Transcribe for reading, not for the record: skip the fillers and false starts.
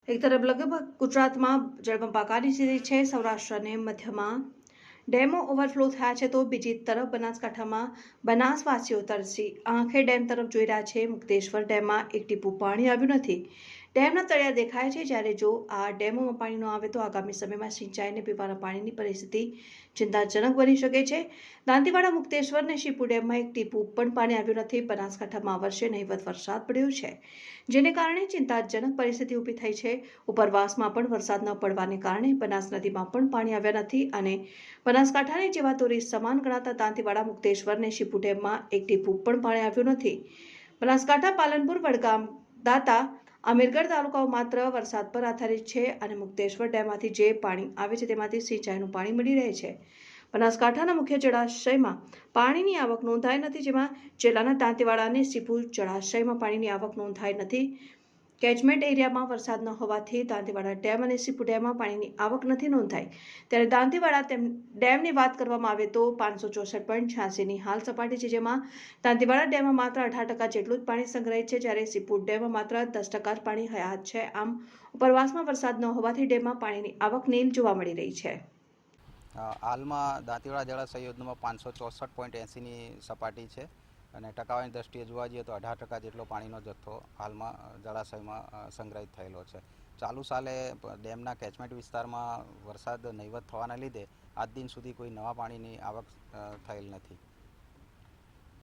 એક તરફ લગભગ ગુજરાતમાં જળબંબાકારની સ્થિતિ છે. સૌરાષ્ટ્ર અને મધ્યમાં ડેમો ઓવરફ્લો થયા છે, તો બીજી તરફ બનાસકાંઠામાં બનાસવાસીઓ તરસી આંખે ડેમ તરફ જોઈ રહ્યા છે. મુક્તેશ્વર ડેમમાં એક ટીપું પાણી આવ્યું નથી. ડેમના તળિયા દેખાય છે. જ્યારે જો આ ડેમોમાં પાણી ન આવે તો આગામી સમયમાં સિંચાઈ અને પીવાના પાણીની પરિસ્થિતિ ચિંતાજનક બની શકે છે. દાંતીવાડા, મુક્તેશ્વર અને શિપુ ડેમમાં એક ટીપું પણ પાણી આવ્યું નથી. બનાસકાંઠામાં આ વર્ષે નહિવત વરસાદ પડ્યો છે, જેને કારણે ચિંતાજનક પરિસ્થિતિ ઊભી થઈ છે. ઉપરવાસમાં પણ વરસાદ ન પડવાને કારણે બનાસ નદીમાં પણ પાણી આવ્યા નથી અને બનાસકાંઠાની જીવાદોરી સમાન ગણાતા દાંતીવાડા, મુક્તેશ્વર અને શિપુ ડેમમાં એક ટીપું પણ પાણી આવ્યું નથી. બનાસકાંઠા, પાલનપુર, વડગામ, દાતા, અમીરગઢ તાલુકાઓ માત્ર વરસાદ પર આધારિત છે અને મુક્તેશ્વર ડેમમાંથી જે પાણી આવે છે તેમાંથી સિંચાઈનું પાણી મળી રહે છે. બનાસકાંઠાના મુખ્ય જળાશયમાં પાણીની આવક નોંધાઈ નથી, જેમાં જિલ્લાના દાંતીવાડા અને શિપુ જળાશયમાં પાણીની આવક નોંધાઈ નથી. કેચમેન્ટ એરિયામાં વરસાદ ન હોવાથી દાંતીવાડા ડેમ અને શિપુ ડેમમાં પાણીની આવક નથી નોંધાઈ. ત્યારે દાંતીવાડા ડેમની વાત કરવામાં આવે તો 564.86ની હાલ સપાટી છે, જેમાં દાંતીવાડા ડેમમાં માત્ર 18% જેટલું જ પાણી સંગ્રહિત છે, જ્યારે શિપુ ડેમમાં માત્ર 10% જ પાણી હયાત છે. આમ ઉપરવાસમાં વરસાદ ન હોવાથી ડેમમાં પાણીની આવક નીલ જોવા મળી રહી છે. હાલમાં દાંતીવાડા જળાશય યોજનામાં 564.80ની સપાટી છે અને ટકાવારીની દ્રષ્ટિએ જોવા જઈએ તો 18% જેટલો પાણીનો જથ્થો હાલમાં જળાશયમાં સંગ્રહિત થયેલો છે. ચાલુ સાલે ડેમના કેચમેન્ટ વિસ્તારમાં વરસાદ નહિવત થવાના લીધે આજ દિન સુધી કોઈ નવા પાણીની આવક થયેલ નથી.